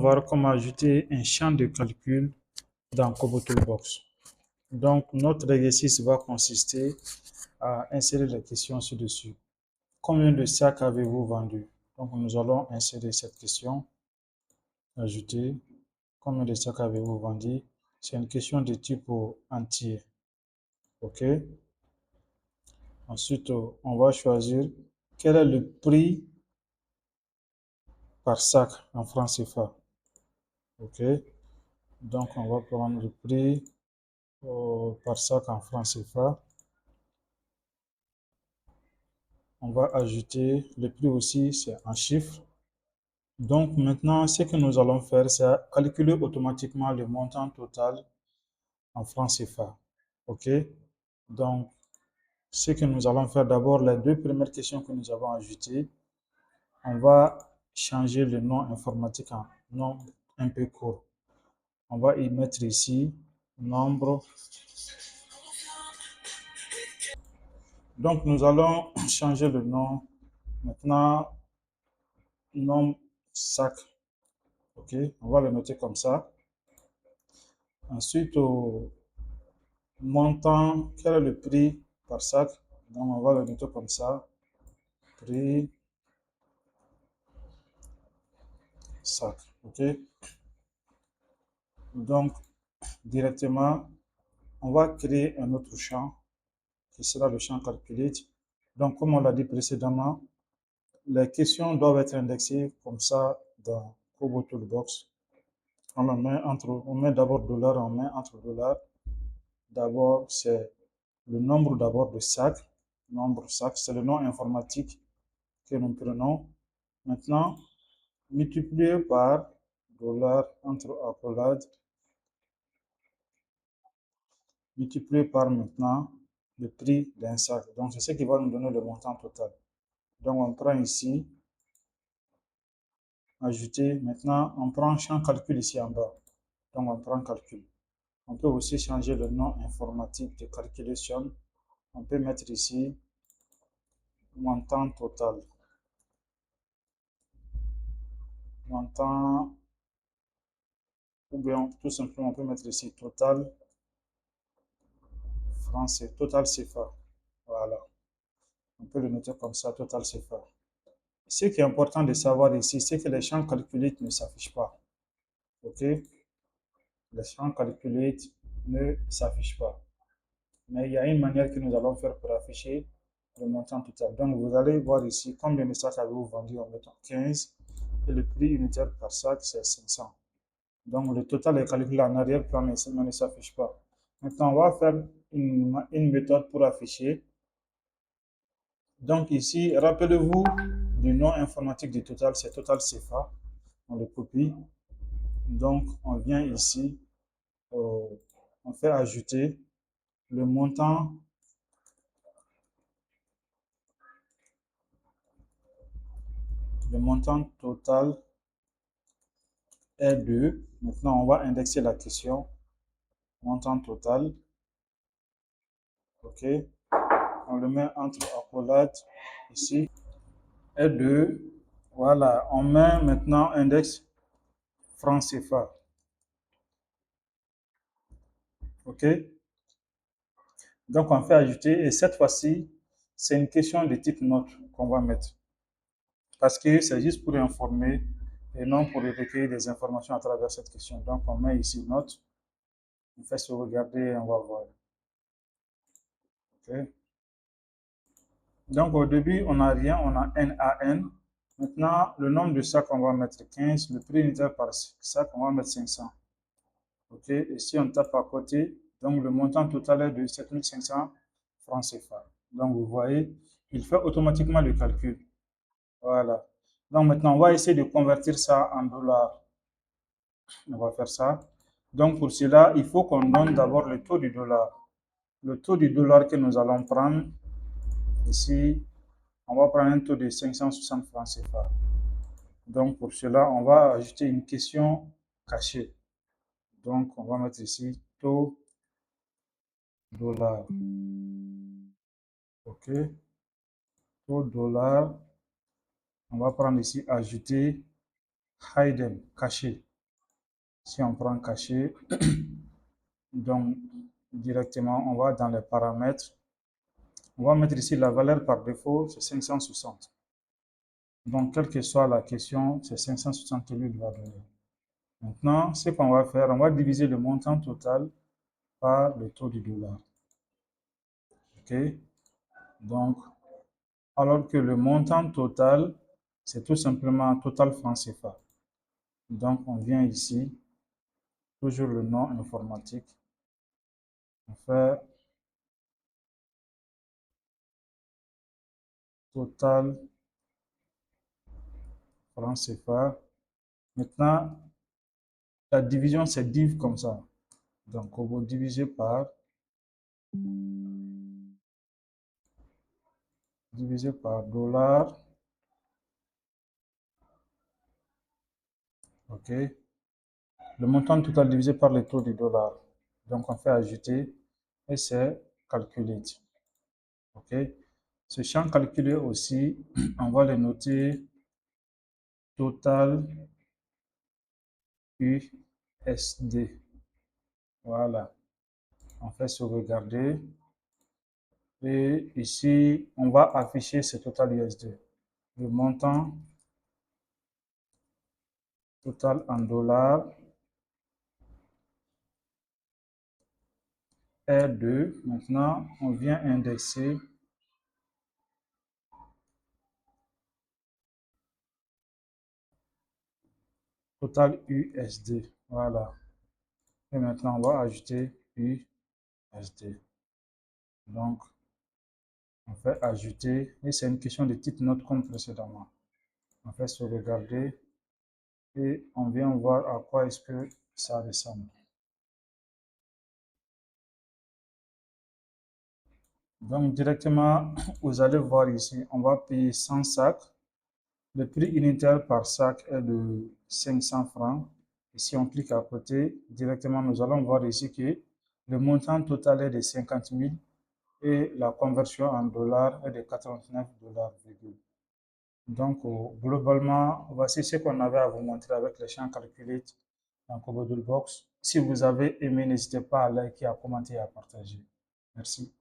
On va voir comment ajouter un champ de calcul dans Kobo Toolbox. Donc, notre exercice va consister à insérer les questions ci-dessus. Combien de sacs avez-vous vendu? Donc, nous allons insérer cette question. Ajouter. Combien de sacs avez-vous vendu? C'est une question de type entier. OK. Ensuite, on va choisir quel est le prix par sac en francs CFA. OK. Donc, on va prendre le prix par sac en francs CFA. On va ajouter le prix aussi, c'est en chiffres. Donc maintenant, ce que nous allons faire, c'est calculer automatiquement le montant total en francs CFA. OK? Donc, ce que nous allons faire d'abord, les deux premières questions que nous avons ajoutées, on va changer le nom informatique en nom un peu court. On va y mettre ici nombre. Donc, nous allons changer le nom. Maintenant, nombre sac. OK? On va le noter comme ça. Ensuite, au montant, quel est le prix par sac? Donc, on va le noter comme ça. Prix sac. OK? Donc, directement, on va créer un autre champ qui sera le champ Calculate. Donc, comme on l'a dit précédemment, les questions doivent être indexées comme ça dans Kobo Toolbox. On met d'abord dollar, on met entre dollars. D'abord, c'est le nombre d'abord de sacs. Nombre sac, c'est le nom informatique que nous prenons. Maintenant, multiplié par dollar entre accolades, multiplié par maintenant le prix d'un sac. Donc, c'est ce qui va nous donner le montant total. Donc, on prend ici, ajouter. Maintenant, on prend champ calcul ici en bas. Donc, on prend calcul. On peut aussi changer le nom informatique de calculation. On peut mettre ici montant total. Montant, ou bien tout simplement, on peut mettre ici total français, total CFA. Voilà. On peut le noter comme ça, total CFA. Ce qui est important de savoir ici, c'est que les champs calculate ne s'affichent pas. OK? Les champs calculate ne s'affichent pas. Mais il y a une manière que nous allons faire pour afficher le montant total. Donc, vous allez voir ici combien de sacs avez-vous vendu en mettant 15 et le prix unitaire par sac, c'est 500. Donc, le total est calculé en arrière-plan, mais ça ne s'affiche pas. Maintenant, on va faire une méthode pour afficher. Donc, ici, rappelez-vous du nom informatique du total, c'est total CFA. On le copie. Donc, on vient ici, on fait ajouter le montant total est de. Maintenant, on va indexer la question. Montant total. OK. On le met entre accolades ici. Est de. Voilà. On met maintenant index franc CFA. OK. Donc, on fait ajouter et cette fois-ci, c'est une question de type note qu'on va mettre. Parce que c'est juste pour informer et non pour recueillir des informations à travers cette question. Donc, on met ici note, on fait sauvegarder et on va voir. Okay. Donc, au début, on n'a rien, on a NaN. Maintenant, le nombre de sacs, on va mettre 15. Le prix unitaire par sac, on va mettre 500. OK. Et si on tape à côté, donc le montant total est de 7500 francs CFA. Donc, vous voyez, il fait automatiquement le calcul. Voilà. Donc, maintenant, on va essayer de convertir ça en dollars. On va faire ça. Donc, pour cela, il faut qu'on donne d'abord le taux du dollar. Le taux du dollar que nous allons prendre, ici, on va prendre un taux de 560 francs CFA. Donc, pour cela, on va ajouter une question cachée. Donc, on va mettre ici taux dollar. OK. Taux dollar. On va prendre ici ajouter hidden, caché. Si on prend caché, donc directement, on va dans les paramètres. On va mettre ici la valeur par défaut, c'est 560. Donc, quelle que soit la question, c'est 560 que lui va donner. Maintenant, ce qu'on va faire, on va diviser le montant total par le taux du dollar. OK? Donc, alors que le montant total, c'est tout simplement total franc CFA. Donc, on vient ici, toujours le nom informatique. On fait total franc CFA. Maintenant, la division, c'est div comme ça. Donc, on va diviser par dollar. OK? Le montant total divisé par le taux du dollar. Donc, on fait ajouter et c'est calculate. OK? Ce champ calculé aussi, on va le noter total USD. Voilà. On fait sauvegarder. Et ici, on va afficher ce total USD. Le montant total en dollars est de, maintenant, on vient indexer total USD. Voilà. Et maintenant, on va ajouter USD. Donc, on fait ajouter, et c'est une question de type note comme précédemment. On fait sauvegarder et on vient voir à quoi est-ce que ça ressemble. Donc, directement, vous allez voir ici, on va payer 100 sacs. Le prix unitaire par sac est de 500 francs. Et si on clique à côté, directement, nous allons voir ici que le montant total est de 50 000 et la conversion en dollars est de 89 dollars. Donc, globalement, voici ce qu'on avait à vous montrer avec les champs Calculate dans Cobodul Box. Si vous avez aimé, n'hésitez pas à liker, à commenter et à partager. Merci.